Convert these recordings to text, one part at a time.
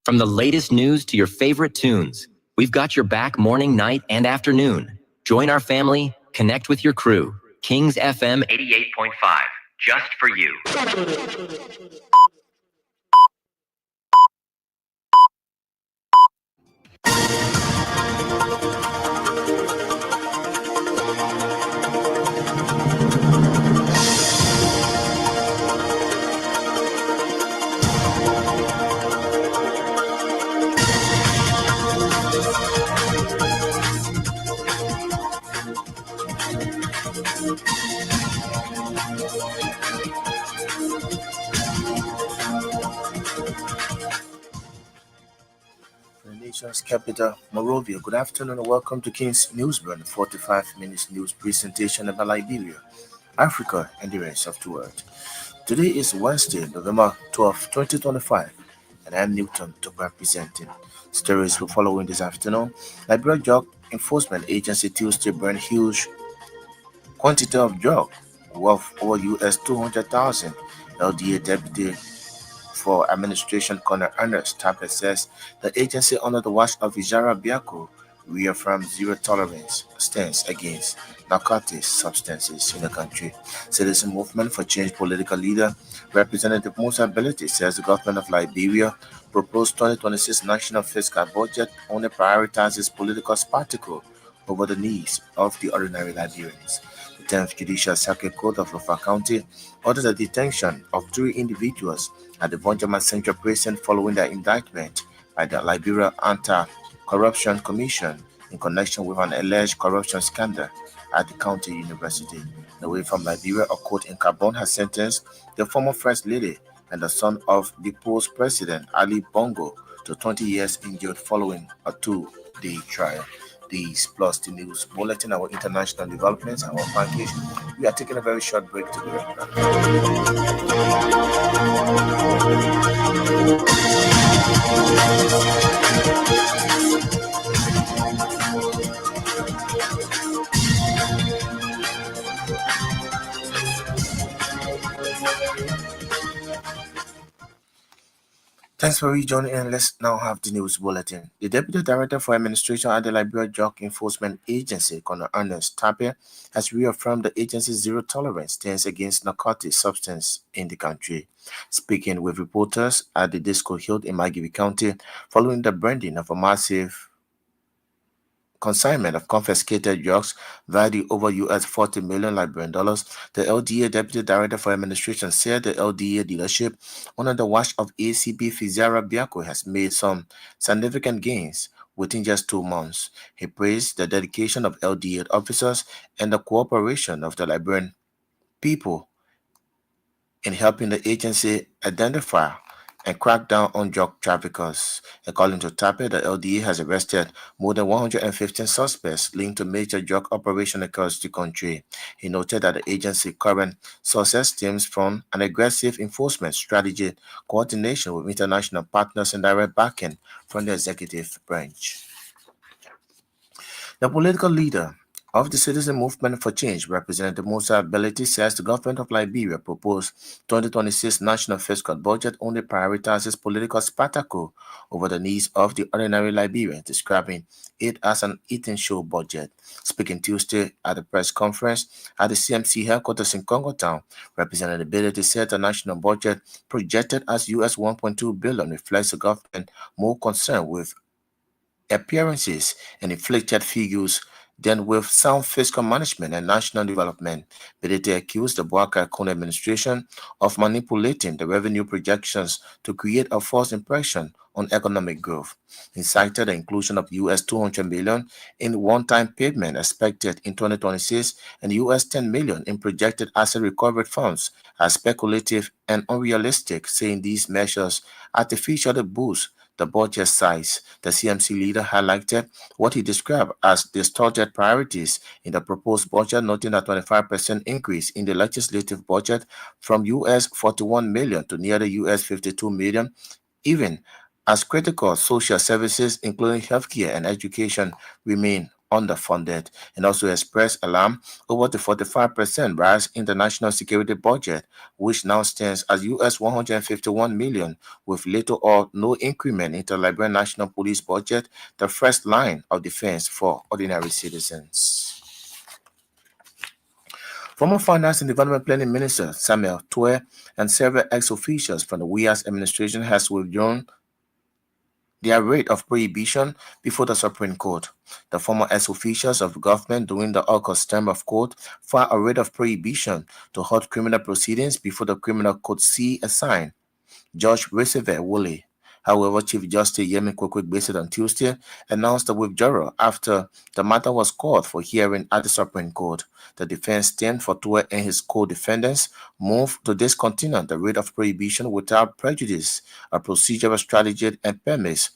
From the latest news to your favorite tunes, we've got your back morning, night, and afternoon. Join our family, connect with your crew. Kings FM 88.5, just for you. The nation's capital, Monrovia. Good afternoon and welcome to King's Newsburn, 45 minutes news presentation about Liberia, Africa, and the rest of the world. Today is Wednesday, November 12, 2025, and I'm Newton to representing. Stories will follow in this afternoon. Liberia Drug Enforcement Agency Tuesday burned huge quantity of drug worth over US 200,000. LDA Deputy for Administration Colonel Ernest Tapper says the agency under the watch of Ijara Biako reaffirmed zero tolerance stance against narcotic substances in the country. Citizen Movement for Change political leader Representative Musa Belete says the government of Liberia proposed 2026 national fiscal budget only prioritizes political spectacle over the needs of the ordinary Liberians. The 10th Judicial Circuit Court of Lofa County ordered the detention of 3 individuals at the Vonjama Central Precinct following their indictment by the Liberia Anti-Corruption Commission in connection with an alleged corruption scandal at the county university. Away from Liberia, a court in Gabon has sentenced the former First Lady and the son of deposed President Ali Bongo to 20 years in jail following a 2-day trial. These plus the news bulletin, our international developments, and our package. We are taking a very short break to be right Thanks for rejoining, and let's now have the news bulletin. The Deputy Director for Administration at the Liberia Drug Enforcement Agency, Colonel Ernest Tapper, has reaffirmed the agency's zero tolerance stance against narcotic substance in the country. Speaking with reporters at the disco held in Magibi County following the burning of a massive consignment of confiscated drugs valued over US 40 million Liberian dollars, the LDA Deputy Director for Administration said the LDA leadership under the watch of ACP Fizara Biako has made some significant gains within just 2 months. He praised the dedication of LDA officers and the cooperation of the Liberian people in helping the agency identify and crack down on drug traffickers. According to Tapper, the LDA has arrested more than 115 suspects linked to major drug operations across the country. He noted that the agency's current success stems from an aggressive enforcement strategy, coordination with international partners, and direct backing from the executive branch. The political leader of the Citizen Movement for Change, Representative Musa Belete, says the government of Liberia proposed 2026 national fiscal budget only prioritizes political spectacle over the needs of the ordinary Liberians, describing it as an eating show budget. Speaking Tuesday at a press conference at the CMC headquarters in Congo Town, Representative Belete said the national budget projected as US 1.2 billion reflects the government more concerned with appearances and inflated figures than with sound fiscal management and national development. Belete accused the Boakai Kone administration of manipulating the revenue projections to create a false impression on economic growth. He cited the inclusion of US 200 million in one-time payment expected in 2026 and US 10 million in projected asset recovery funds as speculative and unrealistic, saying these measures artificially boost the budget size. The CMC leader highlighted what he described as distorted priorities in the proposed budget, noting a 25% increase in the legislative budget from US 41 million to nearly US 52 million, even as critical social services, including healthcare and education, remain underfunded, and also expressed alarm over the 45% rise in the national security budget, which now stands at US 151 million, with little or no increment in the Liberian National Police budget, the first line of defense for ordinary citizens. Former Finance and Development Planning Minister Samuel Tue and several ex-officials from the WIAS administration has withdrawn their rate of prohibition before the Supreme Court. The former ex-officials of the government during the August term of court filed a writ of prohibition to halt criminal proceedings before the criminal court see a sign. Judge Receiver Woolley. However, Chief Justice Yemi Kwekwe on Tuesday announced the withdrawal after the matter was called for hearing at the Supreme Court. The defense team for Tue and his co-defendants moved to discontinue the writ of prohibition without prejudice, a procedural strategy and permits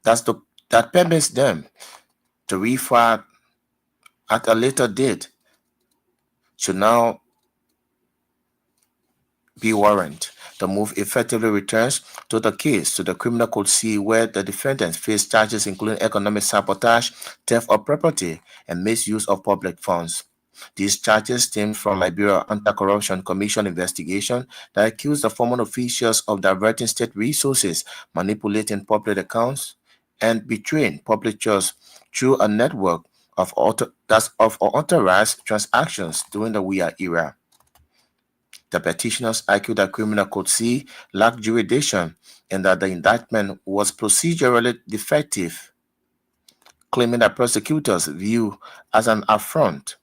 that permits them to refile at a later date should now be warrant. The move effectively returns to the case to the criminal court C where the defendants face charges including economic sabotage, theft of property, and misuse of public funds. These charges stem from Liberia Anti-Corruption Commission investigation that accused the former officials of diverting state resources, manipulating public accounts, and betraying public trust through a network of authorized transactions during the WIA era. The petitioners argued that criminal code C lacked jurisdiction and that the indictment was procedurally defective, claiming that prosecutors view as an affront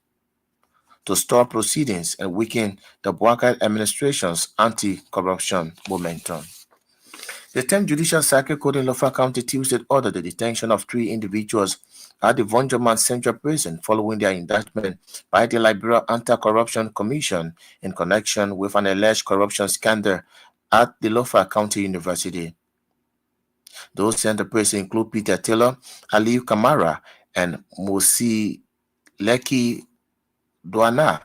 to stall proceedings and weaken the Bouakai administration's anti-corruption momentum. The 10th Judicial Circuit Court in Lofa County Tuesday ordered the detention of 3 individuals at the Vonjoman Central Prison following their indictment by the Liberia Anti-Corruption Commission in connection with an alleged corruption scandal at the Lofa County University. Those sent to prison include Peter Taylor, Aliu Kamara, and Musi Leki Douana.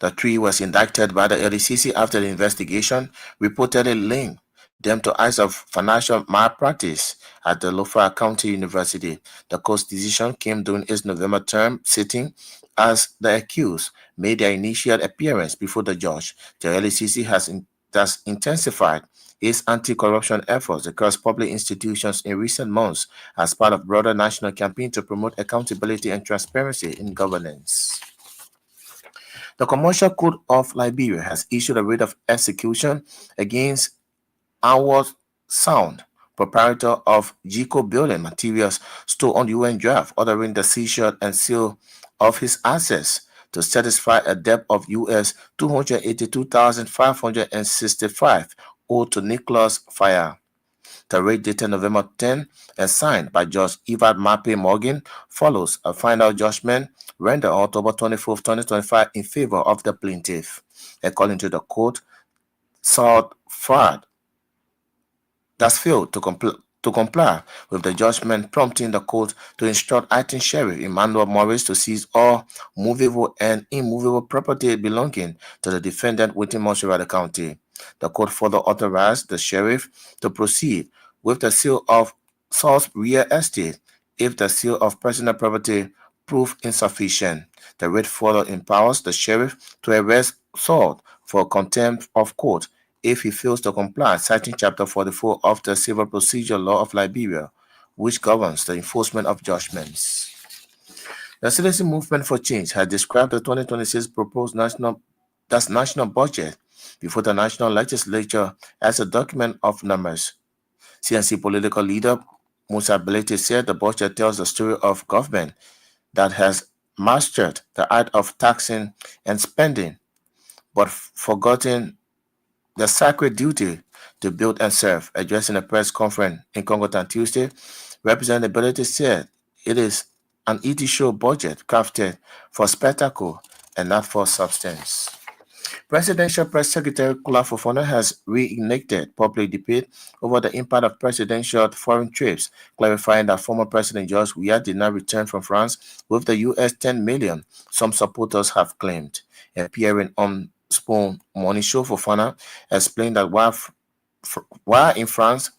The 3 was indicted by the LCC after the investigation reportedly linked them to acts of financial malpractice at the Lofa County University. The court's decision came during its November term sitting as the accused made their initial appearance before the judge. The LCC has intensified its anti-corruption efforts across public institutions in recent months as part of a broader national campaign to promote accountability and transparency in governance. The Commercial Code of Liberia has issued a writ of execution against Howard Sound, proprietor of GECO building materials stored on UN draft, ordering the seizure and seal of his assets to satisfy a debt of US $282,565 owed to Nicholas Fire. The writ dated November 10 and signed by Judge Evad Mape Morgan follows a final judgment rendered on October 24, 2025 in favor of the plaintiff. According to the court, South Fraud thus failed to comply with the judgment, prompting the court to instruct Acting Sheriff Emmanuel Morris to seize all movable and immovable property belonging to the defendant within Montserrat County. The court further authorized the sheriff to proceed with the sale of Saul's real estate if the sale of personal property proved insufficient. The writ further empowers the sheriff to arrest Saul for contempt of court if he fails to comply, citing Chapter 44 of the Civil Procedure Law of Liberia, which governs the enforcement of judgments. The Citizen Movement for Change has described the 2026 proposed national budget before the National Legislature as a document of numbers. CNC political leader Musa Belete said the budget tells the story of government that has mastered the art of taxing and spending, but forgotten the sacred duty to build and serve. Addressing a press conference in Congoton Tuesday, Representative Belete said it is an ET show budget crafted for spectacle and not for substance. Presidential Press Secretary Kula Fofana has reignited public debate over the impact of presidential foreign trips, clarifying that former President George Weah did not return from France with the US $10 million some supporters have claimed. Appearing on Spoon Morning Show, Fofana explained that while in France,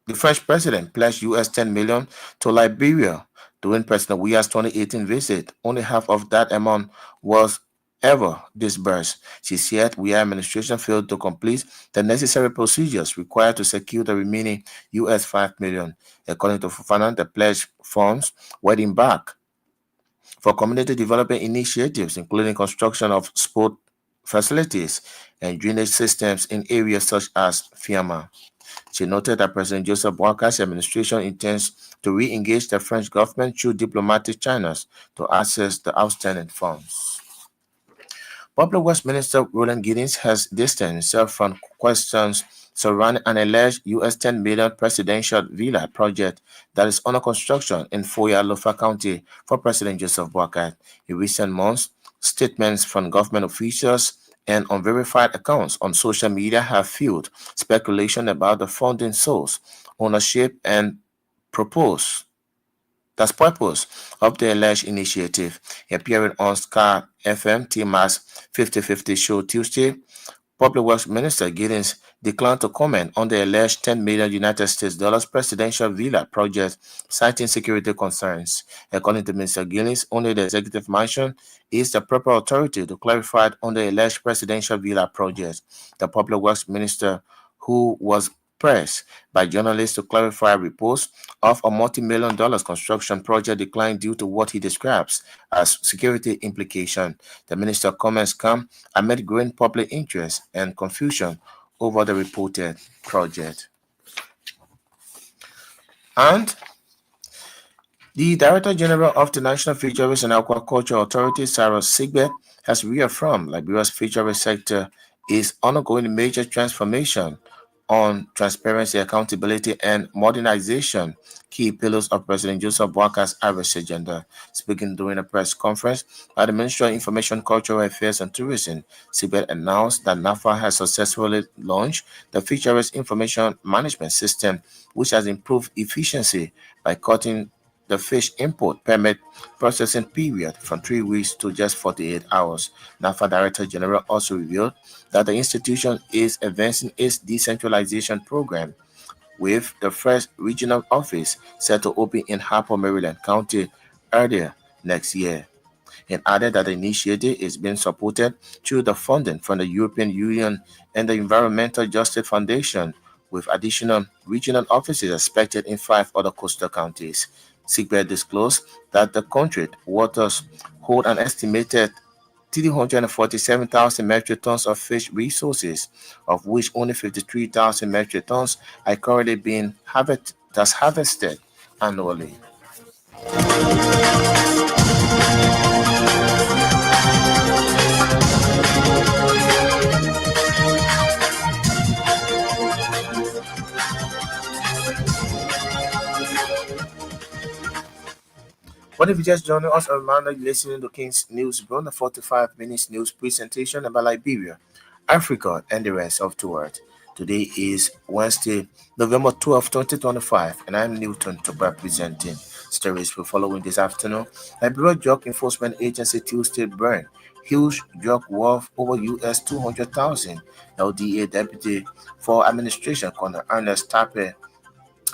The French president pledged US 10 million to Liberia during President Weah's 2018 visit. Only half of that amount was ever disbursed. She said Weah administration failed to complete the necessary procedures required to secure the remaining US 5 million. According to Fofana, the pledged funds were in back for community development initiatives, including construction of sport facilities and drainage systems in areas such as Fiamma. She noted that President Joseph Boakar's administration intends to re-engage the French government through diplomatic channels to access the outstanding funds. Public Works Minister Roland Giddens has distanced himself from questions surrounding an alleged US 10 million presidential villa project that is under construction in Foya, Lofa County for President Joseph Boakai. In recent months, statements from government officials and unverified accounts on social media have fueled speculation about the funding source, ownership, and purpose purpose of the alleged initiative. Appearing on Sky FM TMAS 50/50 show Tuesday, Public Works Minister Giddens declined to comment on the alleged 10 million United States dollars presidential villa project, citing security concerns. According to Mr. Giddens, only the executive mansion is the proper authority to clarify on the alleged presidential villa project. The Public Works Minister, who was pressed by journalists to clarify reports of a multi-million dollars construction project declined due to what he describes as security implication. The minister's comments come amid growing public interest and confusion over the reported project. And the Director General of the National Fisheries and Aquaculture Authority, Sarah Sigbert, has reaffirmed Liberia's fisheries sector is undergoing major transformation on transparency, accountability, and modernization, key pillars of President Joseph Boakar's Irish agenda. Speaking during a press conference at the Ministry of Information, Cultural Affairs, and Tourism, Sigbert announced that NAFA has successfully launched the Fisheries Information Management System, which has improved efficiency by cutting the fish import permit processing period from 3 weeks to just 48 hours. NAFA Director General also revealed that the institution is advancing its decentralization program, with the first regional office set to open in Harper, Maryland County earlier next year, and added that the initiative is being supported through the funding from the European Union and the Environmental Justice Foundation, with additional regional offices expected in 5 other coastal counties. Sigbert disclosed that the country's waters hold an estimated 347,000 metric tons of fish resources, of which only 53,000 metric tons are currently being harvested annually. What if you just joined us? A reminder you're listening to King's News Broom, the 45 minutes news presentation about Liberia, Africa, and the rest of the world. Today is Wednesday, November 12, 2025, and I'm Newton to representing stories we're following this afternoon. Liberia Drug Enforcement Agency Tuesday burned huge drug worth over US 200,000. LDA Deputy for Administration Colonel Ernest Tape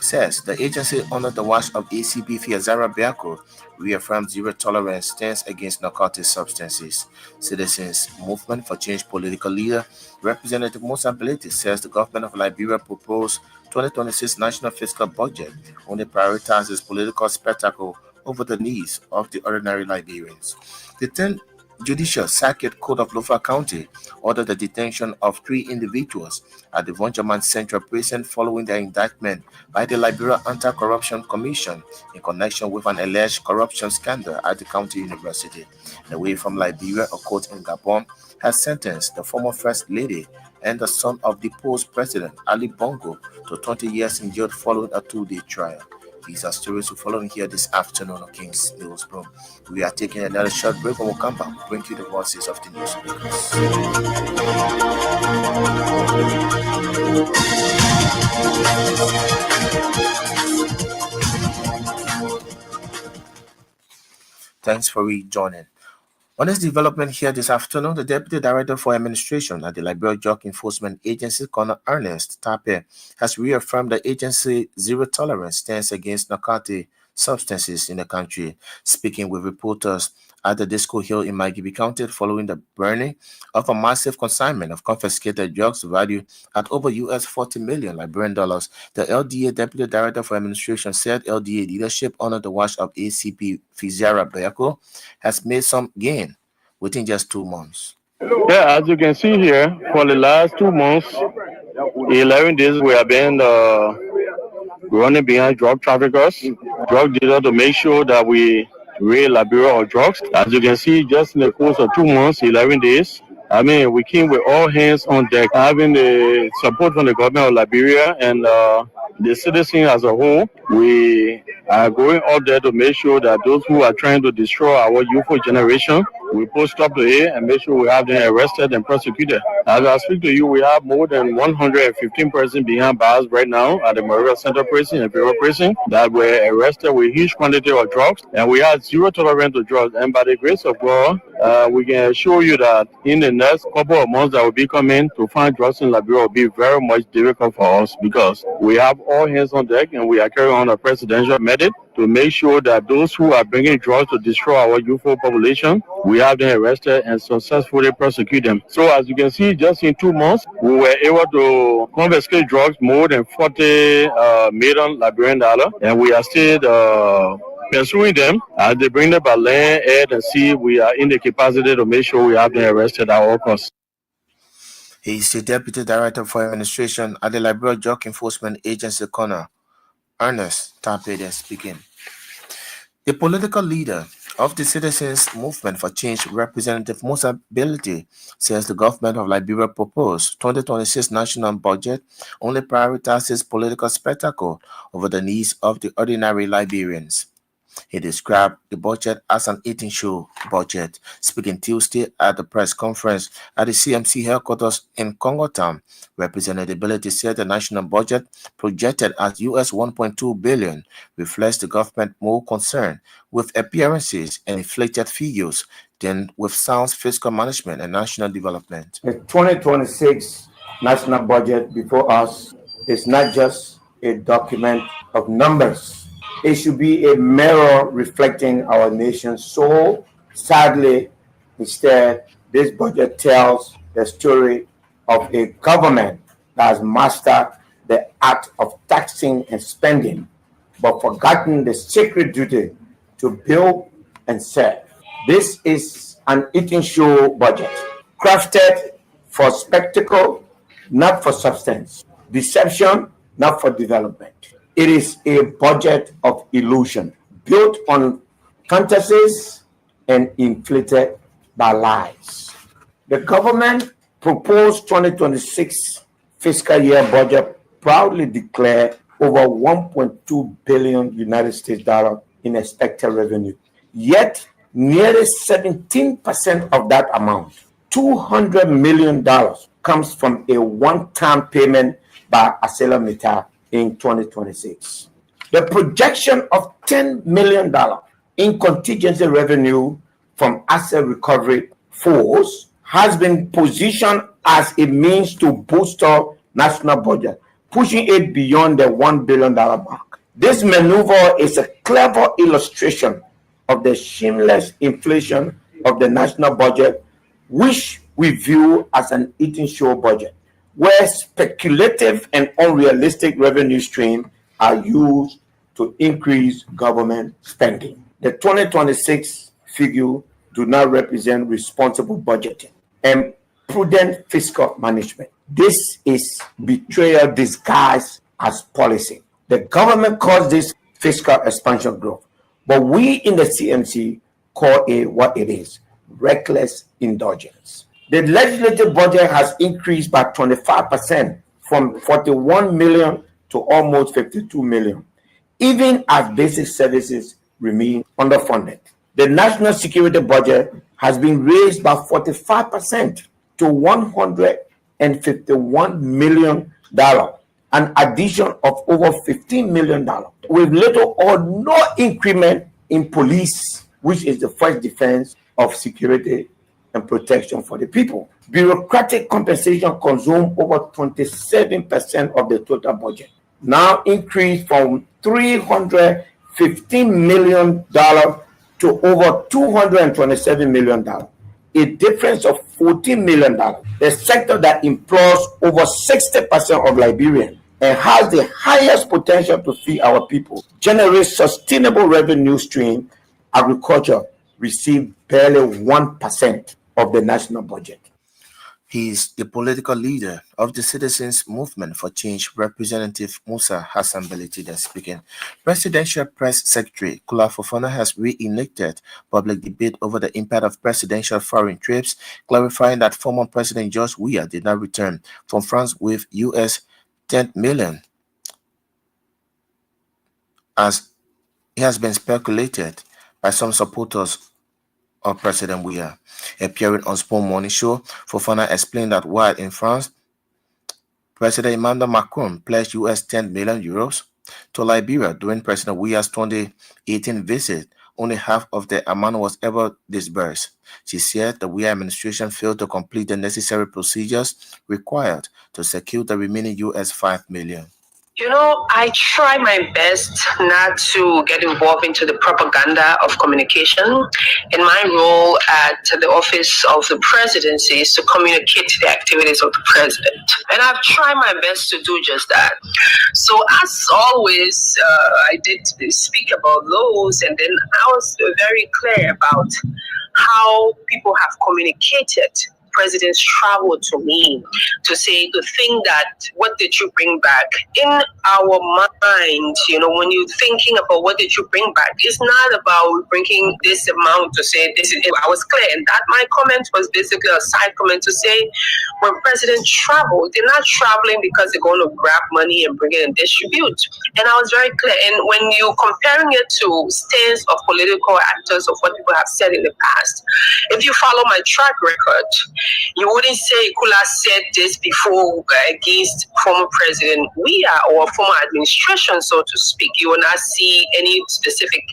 says the agency, under the watch of ACP Fiazara Biako, reaffirmed zero tolerance stance against narcotic substances. Citizens Movement for Change political leader Representative Musa Belete says the government of Liberia proposed 2026 national fiscal budget only prioritizes political spectacle over the needs of the ordinary Liberians. The 10th Judicial Circuit Court of Lofa County ordered the detention of 3 individuals at the Vonjaman Central Prison following their indictment by the Liberia Anti-Corruption Commission in connection with an alleged corruption scandal at the county university. And away from Liberia, a court in Gabon has sentenced the former First Lady and the son of deposed President Ali Bongo to 20 years in jail following a 2-day trial. These are stories we're following here this afternoon on King's News Broom. We are taking another short break and we'll come back, bring you the voices of the newsmakers. Thanks for rejoining. On this development here this afternoon, the Deputy Director for Administration at the Liberia Drug Enforcement Agency, Colonel Ernest Tape, has reaffirmed the agency's zero tolerance stance against narcotic substances in the country. Speaking with reporters at the Disco Hill in Magibi County following the burning of a massive consignment of confiscated drugs valued at over US 40 million Liberian dollars, the LDA Deputy Director for Administration said LDA leadership under the watch of ACP Fizara Beko has made some gain within just 2 months. Yeah, as you can see here, for the last 2 months, 11 days, we have been running behind drug traffickers, drug dealers to make sure that we raid Liberia of drugs. As you can see, just in the course of 2 months, 11 days, I mean, we came with all hands on deck, having the support from the government of Liberia and the citizens as a whole. We are going out there to make sure that those who are trying to destroy our youthful generation, we put stop to it and make sure we have them arrested and prosecuted. As I speak to you, we have more than 115 persons behind bars right now at the Maria Center Prison and Bureau Prison that were arrested with huge quantity of drugs, and we have zero tolerance to drugs. And by the grace of God, we can assure you that in the next couple of months that will be coming, to find drugs in Liberia will be very much difficult for us because we have all hands on deck and we are carrying on a presidential method to make sure that those who are bringing drugs to destroy our youthful population, we have them arrested and successfully prosecute them. So as you can see, just in 2 months, we were able to confiscate drugs more than 40 million Liberian dollars, and we are still pursuing them. As they bring them by land, air, and sea, we are in the capacity to make sure we have them arrested at all costs. He is the Deputy Director for Administration at the Liberia Drug Enforcement Agency, Colonel Ernest Tape speaking. The political leader of the Citizens Movement for Change, Representative Musa Ability, says the government of Liberia proposed 2026 national budget only prioritizes political spectacle over the needs of the ordinary Liberians. He described the budget as an eating show budget. Speaking Tuesday at the press conference at the CMC headquarters in Congo Town, Representative Ability said the national budget projected at US 1.2 billion reflects the government more concerned with appearances and inflated figures than with sound fiscal management and national development. The 2026 national budget before us is not just a document of numbers. It should be a mirror reflecting our nation's soul. Sadly, instead, this budget tells the story of a government that has mastered the art of taxing and spending, but forgotten the sacred duty to build and serve. This is an eating show budget, crafted for spectacle, not for substance, deception, not for development. It is a budget of illusion, built on fantasies and inflated by lies. The government proposed 2026 fiscal year budget proudly declared over 1.2 billion United States dollars in expected revenue. Yet, nearly 17% of that amount, $200 million, comes from a one-time payment by ArcelorMittal in 2026. The projection of $10 million in contingency revenue from asset recovery force has been positioned as a means to boost our national budget, pushing it beyond the $1 billion mark. This maneuver is a clever illustration of the shameless inflation of the national budget, which we view as an eating show budget, where speculative and unrealistic revenue streams are used to increase government spending. The 2026 figure do not represent responsible budgeting and prudent fiscal management. This is betrayal disguised as policy. The government calls this fiscal expansion growth, but we in the CMC call it what it is: reckless indulgence. The legislative budget has increased by 25% from 41 million to almost 52 million, even as basic services remain underfunded. The national security budget has been raised by 45% to $151 million, an addition of over $15 million, with little or no increment in police, which is the first defense of security and protection for the people. Bureaucratic compensation consumed over 27% of the total budget, now increased from $315 million to over $227 million, a difference of $14 million. The sector that employs over 60% of Liberians and has the highest potential to feed our people, generates sustainable revenue stream, agriculture received barely 1% of the national budget. He is the political leader of the Citizens Movement for Change, Representative Musa Hassan Belitida speaking. Presidential Press Secretary Kula Fofana has reinitiated public debate over the impact of presidential foreign trips, clarifying that former President George Weah did not return from France with US $10 million, as it has been speculated by some supporters of President Weah. Appearing on Spoon Morning Show, Fofana explained that while in France, President Emmanuel Macron pledged US 10 million euros to Liberia during President Weah's 2018 visit, only half of the amount was ever disbursed. She said the Weah administration failed to complete the necessary procedures required to secure the remaining US 5 million. You know, I try my best not to get involved into the propaganda of communication. And my role at the office of the presidency is to communicate the activities of the president. And I've tried my best to do just that. So as always, I did speak about those, and then I was very clear about how people have communicated president's travel to me, to say, to think that what did you bring back? In our mind, you know, when you're thinking about what did you bring back, it's not about bringing this amount to say this is, I was clear. And that my comment was basically a side comment to say, when presidents travel, they're not traveling because they're going to grab money and bring it and distribute. And I was very clear. And when you're comparing it to stands of political actors of what people have said in the past, if you follow my track record, you wouldn't say Kula said this before against former President Weah or former administration, so to speak. You will not see any specific.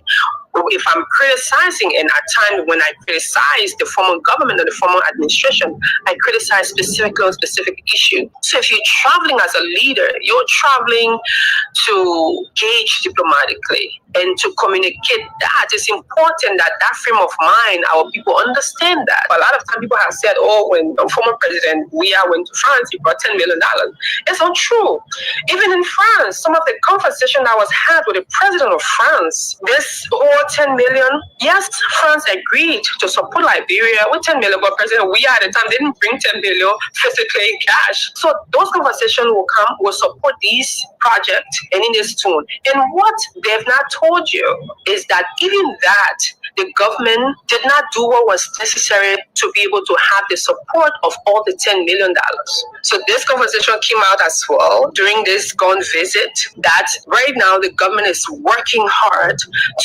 If I'm criticizing, and at times when I criticize the former government or the former administration, I criticize specifically on specific issue. So if you're traveling as a leader, you're traveling to gauge diplomatically and to communicate that. It's important that that frame of mind, our people understand that. A lot of times people have said, oh, when the former President Weah went to France, he brought $10 million. It's not true. Even in France, some of the conversation that was had with the president of France, this whole 10 million, yes, France agreed to support Liberia with 10 million, but President Weah at the time didn't bring 10 million physically in cash. So those conversations will support these projects and in this tune. And what they've not told you is that even that, the government did not do what was necessary to be able to have the support of all the $10 million. So this conversation came out as well during this gone visit, that right now the government is working hard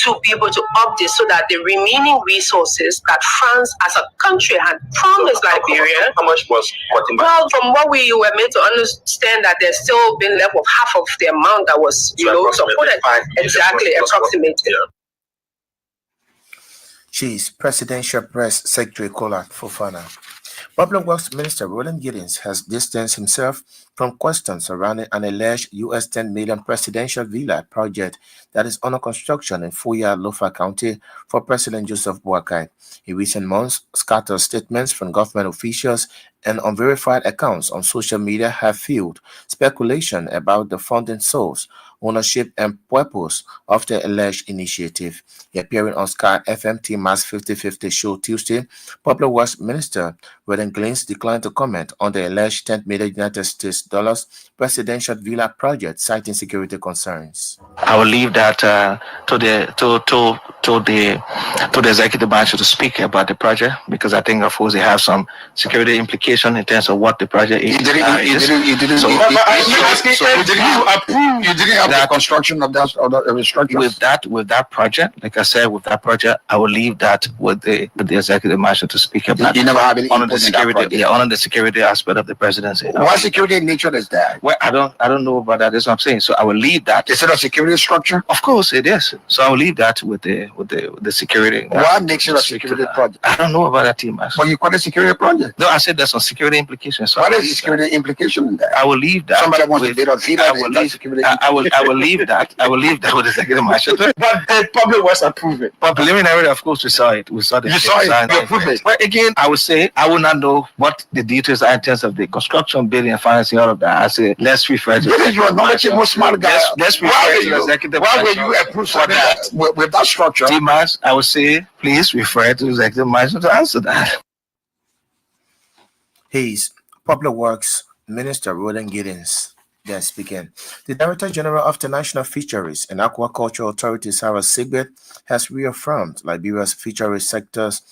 to be able to up this so that the remaining resources that France as a country had promised Liberia. How much was cutting back? Well, from what we were made to understand, that there's still been left with half of the amount that was, supported. Exactly, approximately. Yeah. She's Presidential Press Secretary Kula Fofana. Public Works Minister Roland Giddens has distanced himself from questions surrounding an alleged US $10 million presidential villa project that is under construction in Fuya, Lofa County for President Joseph Boakai. In recent months, scattered statements from government officials and unverified accounts on social media have fueled speculation about the funding source, ownership, and purpose of the alleged initiative. Appearing on Sky FM TMAS 50/50 show Tuesday, Public Works Minister Roland Giddens declined to comment on the alleged $10 million United States presidential villa project, citing security concerns. I will leave that to the executive branch to speak about the project, because I think, of course, they have some security implications indication in terms of what the project is. You didn't approve the construction of that structure. With that project, like I said, with that project, I will leave that with the executive marshal to speak about. You never have any on the input in that security, project. yeah, on the security aspect of the presidency. What security nature is that? Well, I don't know about that. That's what I'm saying. So I will leave that. Is it a security structure? Of course it is. So I will leave that with the security. What makes it a security project? I don't know about that, team. But you call it a security project. No, I said there's some security implications. So what is the security implication in that? I will leave that. Somebody wants to bid on Vita. I will leave that. I will leave that with the executive marshal. But the public was approved it. But preliminary, of course, we saw it. We saw the. You saw it. You approved it. But again, I would say I will not know what the details are in terms of the construction, bidding, and financing, all of that. I say let's refer to. This is your knowledgeable, smart guy. Let's refer to the executive. Why will you approve for that with that structure? Dimas, I would say please refer to the executive marshal to answer that. His Public Works Minister Roland Giddens there speaking. The Director General of the National Fisheries and Aquaculture Authority, Sarah Sigbert, has reaffirmed Liberia's fisheries sector's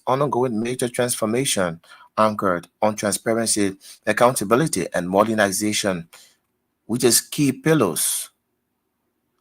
ongoing major transformation anchored on transparency, accountability, and modernization, which is key pillars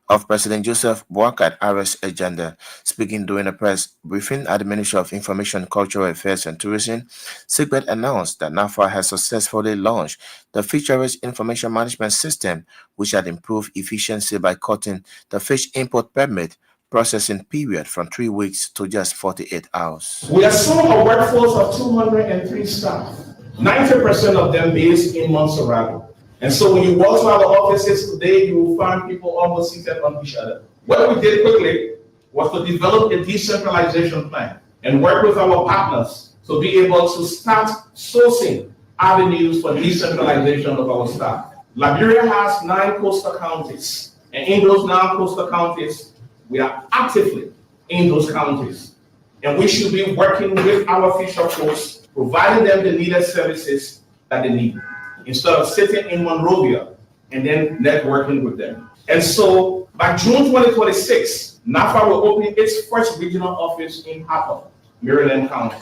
of President Joseph Boakai Harris' agenda. Speaking during a press briefing at the Ministry of Information, Cultural Affairs and Tourism, Sigbert announced that NAFA has successfully launched the Fisheries Information Management System, which had improved efficiency by cutting the fish import permit processing period from 3 weeks to just 48 hours. We assume a workforce of 203 staff, 90% of them based in Montserrat. And so when you walk to our offices today, you will find people almost seated on each other. What we did quickly was to develop a decentralization plan and work with our partners to be able to start sourcing avenues for decentralization of our staff. Liberia has 9 coastal counties, and in those 9 coastal counties, we are actively in those counties. And we should be working with our fisher force, providing them the needed services that they need, instead of sitting in Monrovia and then networking with them. And so by June 2026, NAFA will open its first regional office in Harper, Maryland County.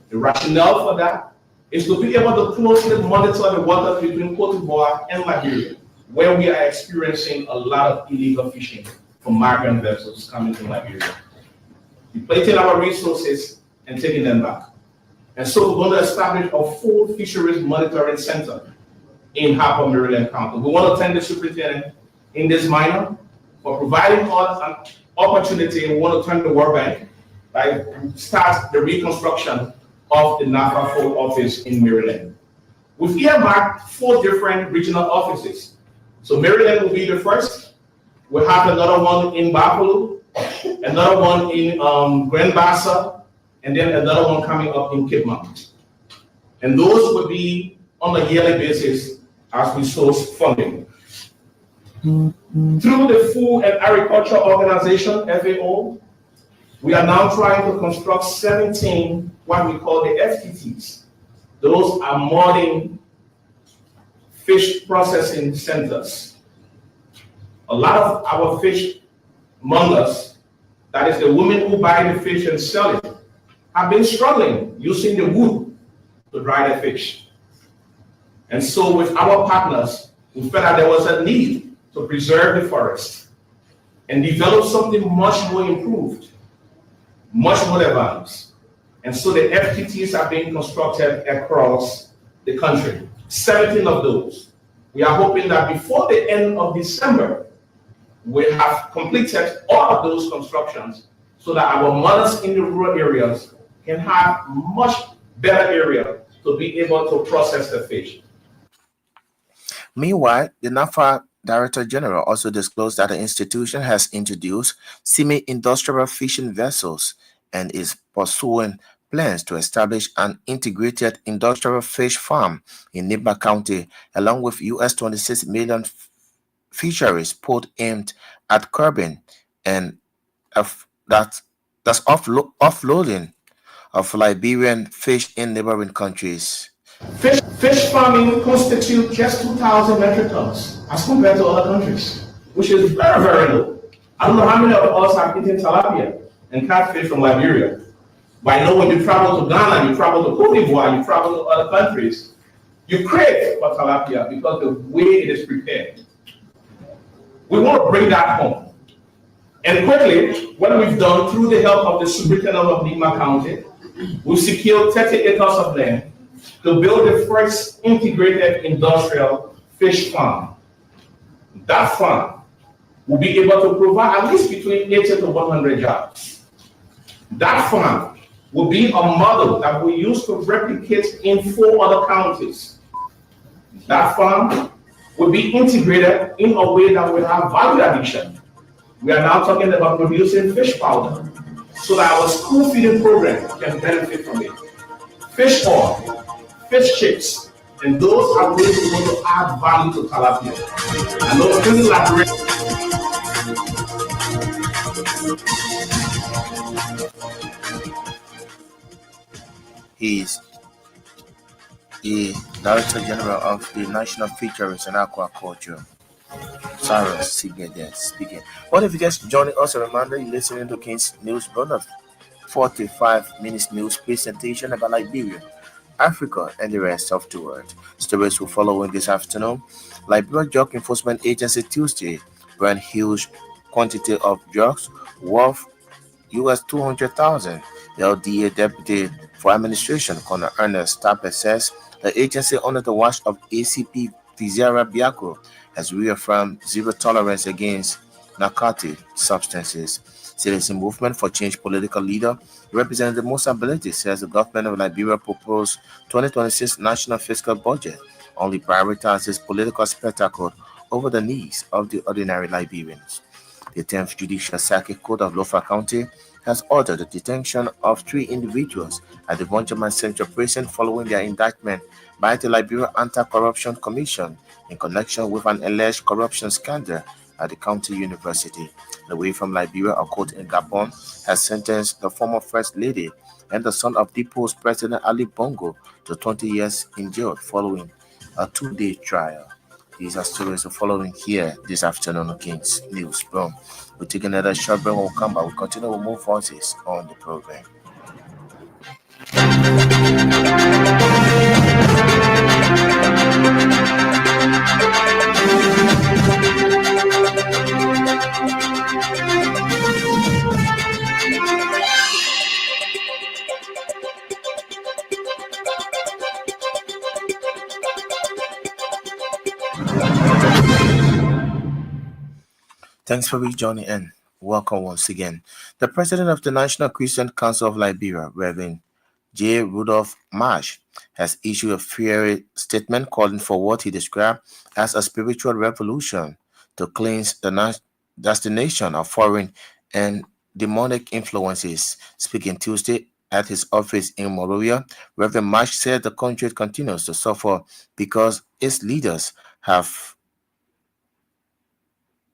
The rationale for that is to be able to closely monitor the waters between Cote d'Ivoire and Liberia, where we are experiencing a lot of illegal fishing from migrant vessels coming to Liberia. Depleting our resources and taking them back. And so we're going to establish a full fisheries monitoring center in Harper, Maryland County. We want to thank the superintendent in this manner for providing us an opportunity. We want to thank the World Bank by start the reconstruction of the NAFA full office in Maryland. We've earmarked 4 different regional offices. So Maryland will be the first. We'll have another one in Buffalo, another one in Grand Bassa, and then another one coming up in Cape Mount. And those will be on a yearly basis as we source funding. Through the Food and Agriculture Organization, FAO, we are now trying to construct 17 what we call the FTTs. Those are modern fish processing centers. A lot of our fish mongers, that is the women who buy the fish and sell it, have been struggling using the wood to dry the fish. And so with our partners, we felt that there was a need to preserve the forest and develop something much more improved, much more advanced. And so the FTTs are being constructed across the country, 17 of those. We are hoping that before the end of December, we have completed all of those constructions so that our mothers in the rural areas can have much better area to be able to process the fish. Meanwhile, the NAFA Director General also disclosed that the institution has introduced semi-industrial fishing vessels and is pursuing plans to establish an integrated industrial fish farm in Niba County, along with US $26 million fisheries port aimed at curbing and that's offloading of Liberian fish in neighboring countries. Fish farming constitutes just 2,000 metric tons as compared to other countries, which is very, very low. I don't know how many of us have eaten tilapia and catfish from Liberia. But I know when you travel to Ghana, you travel to Cote d'Ivoire, you travel to other countries, you crave for tilapia because the way it is prepared. We want to bring that home. And quickly, what we've done through the help of the Superintendent of Lima County, we secured 30 acres of land to build the first integrated industrial fish farm. That farm will be able to provide at least between 80 to 100 jobs. That farm will be a model that we use to replicate in 4 other counties. That farm will be integrated in a way that will have value addition. We are now talking about producing fish powder so that our school feeding program can benefit from it. Fish oil, fish chips, and those are ways we want to add value to tilapia. And those things elaborate. He is the Director General of the National Fisheries and Aquaculture, Cyrus Sigede speaking. What if you just joining us? A reminder, you're listening to King's News Bonus 45 minutes news presentation about Liberia, Africa, and the rest of the world. Stories will follow in this afternoon. Liberia Drug Enforcement Agency Tuesday ran huge quantity of drugs worth US 200,000. The LDA Deputy for Administration, Colonel Ernest Tapper, says the agency under the watch of ACP Fizera Biako has reaffirmed zero tolerance against narcotic substances. Citizen Movement for Change political leader Representative Musa Belete says the government of Liberia proposed 2026 national fiscal budget only prioritizes political spectacle over the needs of the ordinary Liberians. The 10th Judicial Circuit Court of Lofa County has ordered the detention of 3 individuals at the Bunjaman Central Prison following their indictment by the Liberia Anti-Corruption Commission in connection with an alleged corruption scandal at the county university. Away from Liberia, a court in Gabon has sentenced the former First Lady and the son of deposed President Ali Bongo to 20 years in jail following a 2-day trial. These are stories following here this afternoon on King's News Broom. We'll take another short break. We'll come back. We'll continue with more voices on the program. Thanks for rejoining in. Welcome once again. The president of the National Christian Council of Liberia, Reverend J. Rudolph Marsh, has issued a fiery statement calling for what he described as a spiritual revolution to cleanse the destination of foreign and demonic influences. Speaking Tuesday at his office in Monrovia, Reverend Marsh said the country continues to suffer because its leaders have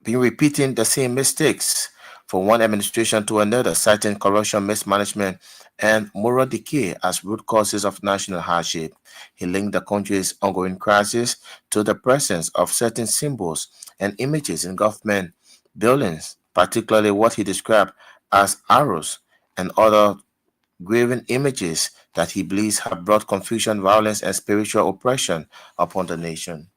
been repeating the same mistakes from one administration to another, citing corruption, mismanagement, and moral decay as root causes of national hardship. He linked the country's ongoing crisis to the presence of certain symbols and images in government buildings, particularly what he described as arrows and other graven images that he believes have brought confusion, violence, and spiritual oppression upon the nation.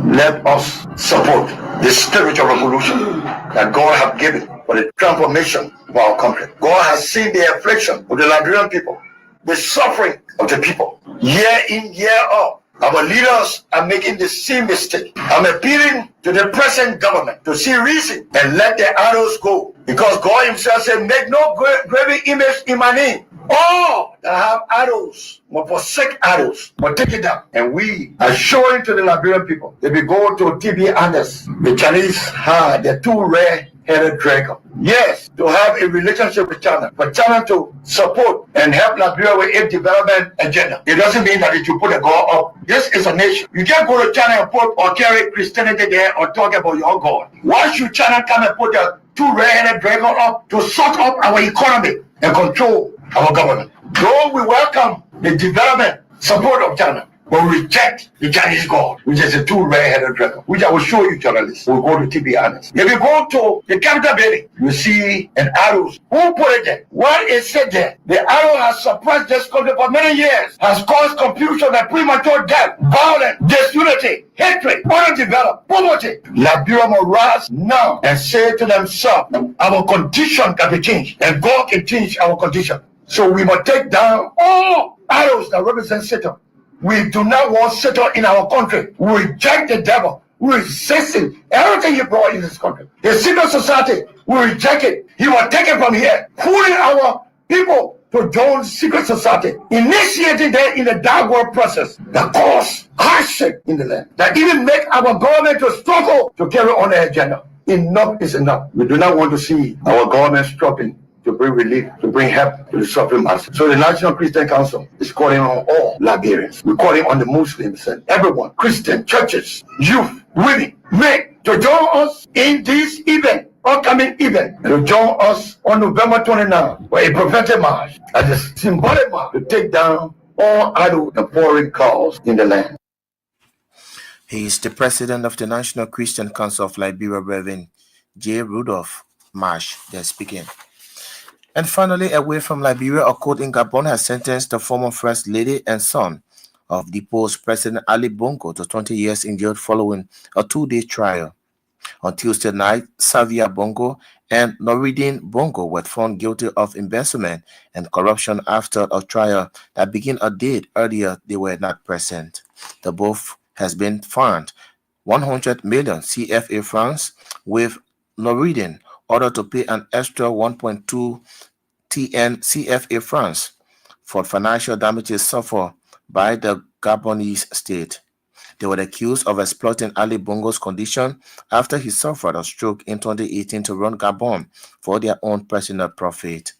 Let us support the spiritual revolution that God has given for the transformation of our country. God has seen the affliction of the Liberian people, the suffering of the people, year in, year out. Our leaders are making the same mistake. I'm appealing to the present government to see reason and let the arrows go. Because God himself said, make no graven image in my name. All that have arrows will forsake arrows, will take it down. And we are showing to the Liberian people, if we go to TB Anders, the Chinese had the 2 red-headed dragon. Yes, to have a relationship with China, but China to support and help Liberia with its development agenda. It doesn't mean that it should put a God up. This is a nation. You can't go to China and put or carry Christianity there or talk about your God. Why should China come and put a 2 red-headed dragon up to suck up our economy and control our government? Though we welcome the development support of China, But we reject the Chinese God, which is a two red-headed dragon, which I will show you, journalists. We'll go to TB Honest. If you go to the Capitol building, you see an arrow. Who put it there? What is said there? The arrow has suppressed this country for many years, has caused confusion and premature death, violence, disunity, hatred, underdeveloped, poverty. Liberia must rise now and say to themselves, our condition can be changed, and God can change our condition. So we must take down all arrows that represent Satan. We do not want Satan in our country. We reject the devil. We resist him. Everything he brought in this country. The secret society, we reject it. He will take it from here, pulling our people to join secret society, initiating them in the dark world process that cause hardship in the land, that even make our government to struggle to carry on the agenda. Enough is enough. We do not want to see our government struggling to bring relief, to bring help to the suffering masses. So the National Christian Council is calling on all Liberians. We're calling on the Muslims and everyone, Christian, churches, youth, women, men, to join us in this event, upcoming event, and to join us on November 29th for a prophetic march, as a symbolic march to take down all idle and foreign cause in the land. He is the president of the National Christian Council of Liberia, Reverend J. Rudolph Marsh. They're speaking. And finally, away from Liberia, a court in Gabon has sentenced the former First Lady and son of deposed President Ali Bongo to 20 years in jail following a 2-day trial. On Tuesday night, Savia Bongo and Noureddine Bongo were found guilty of embezzlement and corruption after a trial that began a date earlier they were not present. The both has been fined 100 million CFA francs, with Noureddine ordered to pay an extra 1.2 TN CFA francs for financial damages suffered by the Gabonese state. They were accused of exploiting Ali Bongo's condition after he suffered a stroke in 2018 to run Gabon for their own personal profit.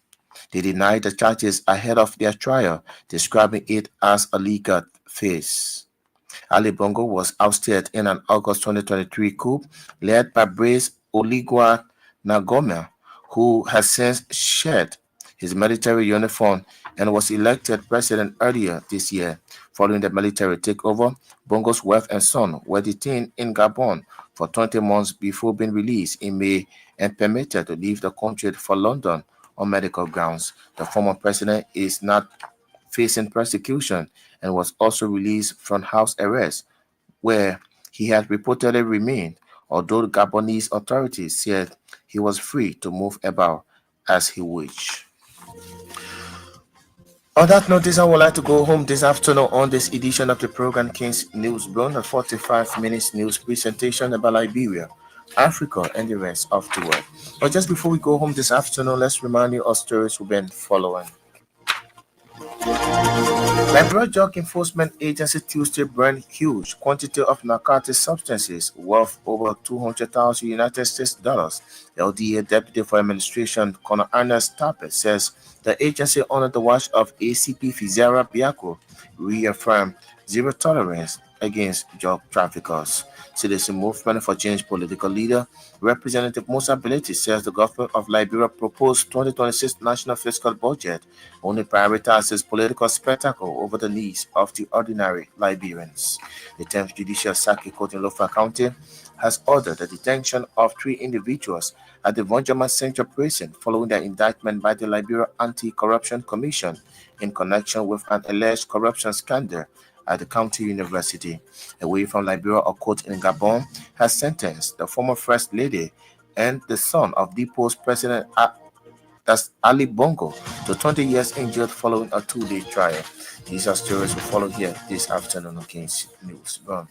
They denied the charges ahead of their trial, describing it as a legal phase. Ali Bongo was ousted in an August 2023 coup led by Blaise Oligui Nguema, who has since shed his military uniform and was elected president earlier this year. Following the military takeover, Bongo's wife and son were detained in Gabon for 20 months before being released in May and permitted to leave the country for London on medical grounds. The former president is not facing persecution and was also released from house arrest, where he had reportedly remained, although the Gabonese authorities said he was free to move about as he wished. On that notice, I would like to go home this afternoon on this edition of the program King's News Broom, a 45 minutes news presentation about Liberia, Africa, and the rest of the world. But just before we go home this afternoon, let's remind you of stories we've been following. Liberia Drug Enforcement Agency Tuesday burned huge quantity of narcotic substances worth over 200,000 United States dollars. LDA Deputy for Administration Colonel Ernest Tappet says the agency, under the watch of ACP Fizera Biako, reaffirmed zero tolerance against drug traffickers. Citizen Movement for Change political leader Representative Musa Beleti says the government of Liberia proposed 2026 national fiscal budget only prioritizes political spectacle over the needs of the ordinary Liberians. The 10th Judicial Circuit Court in Lofa County has ordered the detention of 3 individuals at the Vonjama Central Prison following their indictment by the Liberia Anti-Corruption Commission in connection with an alleged corruption scandal at the county university. Away from Liberia, a court in Gabon has sentenced the former First Lady and the son of deposed President Ali Bongo to 20 years in jail following a 2-day trial. These are stories we follow here this afternoon on King's News Broom.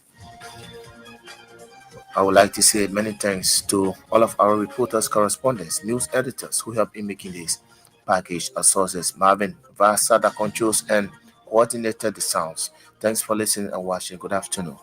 I would like to say many thanks to all of our reporters, correspondents, news editors who helped in making this package. Our sources, Marvin Vasada controls and coordinated the sounds. Thanks for listening and watching. Good afternoon.